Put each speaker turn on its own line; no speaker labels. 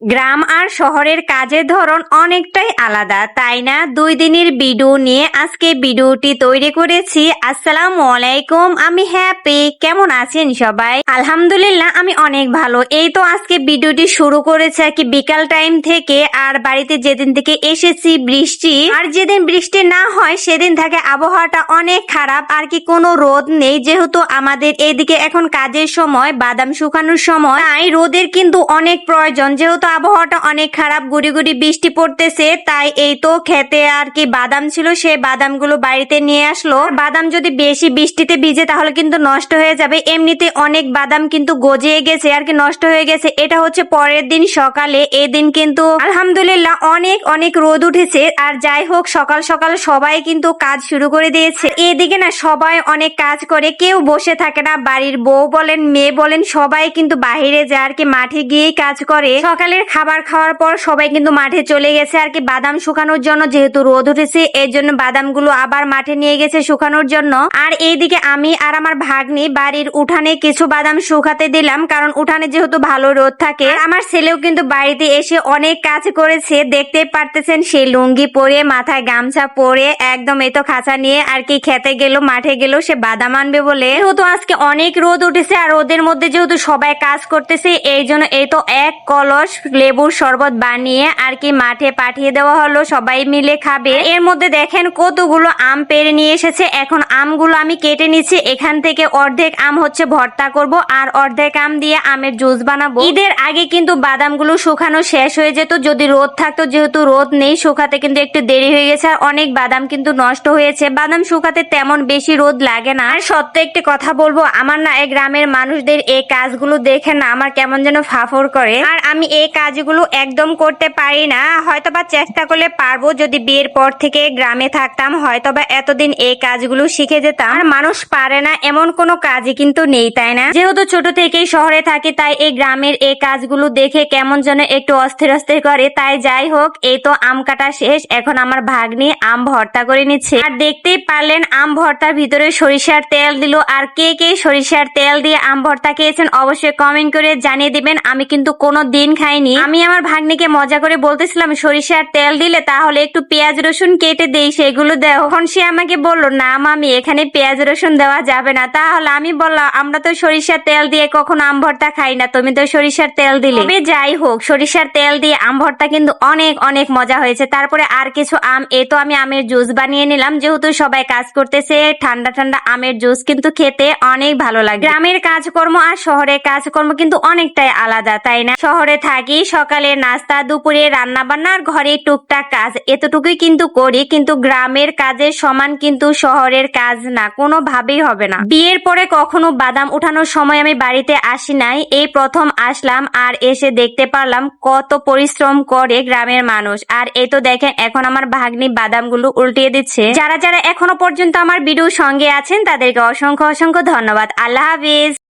গ্রাম আর শহরের কাজের ধরন অনেকটাই আলাদা, তাই না? 2 দিনের ভিডিও নিয়ে আজকে ভিডিওটি তৈরি করেছি। আসসালামু আলাইকুম, আমি হ্যাপি। কেমন আছেন সবাই? আলহামদুলিল্লাহ, আমি অনেক ভালো। এই তো আজকে ভিডিওটি শুরু করেছে আর কি বিকাল টাইম থেকে। আর বাড়িতে যেদিন থেকে এসেছি বৃষ্টি, আর যেদিন বৃষ্টি না হয় সেদিন থাকে আবহাওয়াটা অনেক খারাপ আর কি, কোনো রোদ নেই। যেহেতু আমাদের এইদিকে এখন কাজের সময়, বাদাম শুকানোর সময়, তাই রোদের কিন্তু অনেক প্রয়োজন। যেহেতু আবহাওয়াটা অনেক খারাপ, গুড়ি গুড়ি বৃষ্টি পড়তেছে, তাই এই তো খেতে আর কি বাদাম ছিল, সেই বাদামগুলো বাড়িতে নিয়ে আসলো। বাদাম যদি বেশি বৃষ্টিতে ভিজে তাহলে কিন্তু নষ্ট হয়ে যাবে। এমনিতে অনেক বাদাম কিন্তু গজিয়ে গেছে আর কি, নষ্ট হয়ে গেছে। এটা হচ্ছে পরের দিন সকালে। এই দিন কিন্তু আলহামদুলিল্লাহ অনেক অনেক রোদ উঠেছে। আর যাই হোক, সকাল সকাল সবাই কিন্তু কাজ শুরু করে দিয়েছে। এদিকে না সবাই অনেক কাজ করে, কেউ বসে থাকে না। বাড়ির বউ বলেন, মেয়ে বলেন, সবাই কিন্তু বাহিরে যায় আর কি, মাঠে গিয়েই কাজ করে। সকালের খাবার খাওয়ার পর সবাই কিন্তু মাঠে চলে গেছে আর কি বাদাম শুকানোর জন্য। যেহেতু রোদ উঠেছে এর জন্য বাদামগুলো আবার মাঠে নিয়ে গেছে শুকানোর জন্য। আর এইদিকে আমি আর আমার ভাগ্নি বাড়ির উঠানে কিছু বাদাম শুকাতে দিলাম, কারণ উঠানে যেহেতু ভালো রোদ থাকে। আমার ছেলেও কিন্তু বাড়িতে এসে অনেক কাজ করেছে, দেখতে পারতেছেন। সে লুঙ্গি পরে, মাথায় গামছা পরে, একদম এই তো খাঁচা নিয়ে আর কি খেতে গেল, মাঠে গেল সে বাদাম আনবে বলে। যেহেতু আজকে অনেক রোদ উঠেছে আর রোদের মধ্যে যেহেতু সবাই কাজ করতেছে, এই জন্য এই তো 1 কলস লেবুর শরবত বানিয়ে আর কি মাঠে পাঠিয়ে দেওয়া হলো, সবাই মিলে খাবে। এর মধ্যে দেখেন কতগুলো আম পেড়ে নিয়ে এসেছে। এখন আমগুলো আমি কেটে নিচ্ছি। এখান থেকে অর্ধেক আম হচ্ছে ভর্তা করব, আর অর্ধেক আম দিয়ে আমের জুস বানাবো। ঈদের আগে কিন্তু বাদামগুলো শুকানো শেষ হয়ে যেত যদি রোদ থাকতো। যেহেতু রোদ নেই, শুকাতে কিন্তু একটু দেরি হয়ে গেছে। আর অনেক বাদাম কিন্তু নষ্ট হয়েছে। বাদাম শুকাতে তেমন বেশি রোদ লাগে না। আর সত্য একটি কথা বলবো, আমার না এই গ্রামের মানুষদের এই কাজগুলো দেখে না আমার কেমন যেন ফাফর করে। আর আমি এই কাজগুলো একদম করতে পারি না। হয়তোবা চেষ্টা করলে পারবো, যদি বিয়ের পর থেকে গ্রামে থাকতাম হয়তোবা এতদিন এই কাজগুলো শিখে যেতাম। আর মানুষ পারে না এমন কোনো কাজই কিন্তু নেই, তাই না? যেহেতু ছোট থেকেই শহরে থাকি, তাই এই গ্রামের এই কাজগুলো দেখে কেমন যেন একটু অস্থির অস্থির করে। তাই যাই হোক, এই তো আম কাটা শেষ। এখন আমার ভাগ্নি আম ভর্তা করে নিচ্ছে। আর দেখতেই পারলেন আম ভর্তার ভিতরে সরিষার তেল দিল। আর কে কে সরিষার তেল দিয়ে আম ভর্তা খেয়েছেন অবশ্যই কমেন্ট করে জানিয়ে দিবেন। আমি কিন্তু কোনো দিন খাইনি। আমি আমার ভাগ্নিকে মজা করে বলতেছিলাম সরিষার তেল দিলে তাহলে একটু পেঁয়াজ রসুন কেটে দেই, সেগুলো দেও। তখন সে আমাকে বললো, না মামি, এখানে পেঁয়াজ রসুন দেওয়া যাবে না। তাহলে আমি বললাম, আমরা তো সরিষার তেল দিয়ে কখনো আম ভর্তা খাই না, তুমি তো সরিষার তেল দিলে। তবে যাই হোক, সরিষার তেল দিয়ে আম ভর্তা কিন্তু অনেক অনেক মজা হয়েছে। তারপরে আর কিছু আম, এই তো আমি আমের জুস বানিয়ে নিলাম। যেহেতু সবাই কাজ করতেছে, ঠান্ডা ঠান্ডা আমের জুস কিন্তু খেতে অনেক ভালো লাগে। গ্রামের কাজকর্ম আর শহরের কাজকর্ম কিন্তু অনেকটাই আলাদা, তাই না? শহরে থাকি, সকালে নাস্তা, দুপুরে রান্না বান্না আর ঘরে টুকটাক কাজ, এতটুকুই কিন্তু করি। কিন্তু গ্রামের কাজের সমান কিন্তু শহরের কাজ না, কোনোভাবেই হবে না। বিয়ের পরে কখনো বাদাম উঠানোর সময় আমি বাড়িতে আসি নাই, এই প্রথম আসলাম। আর এসে দেখতে পারলাম কত পরিশ্রম করে গ্রামের মানুষ। আর এই তো দেখেন এখন আমার ভাগ্নি বাদামগুলো উল্টিয়ে দিচ্ছে। যারা যারা এখনো পর্যন্ত আমার ভিডিও সঙ্গে আছেন তাদেরকে অসংখ্য অসংখ্য ধন্যবাদ। আল্লাহ হাফিজ।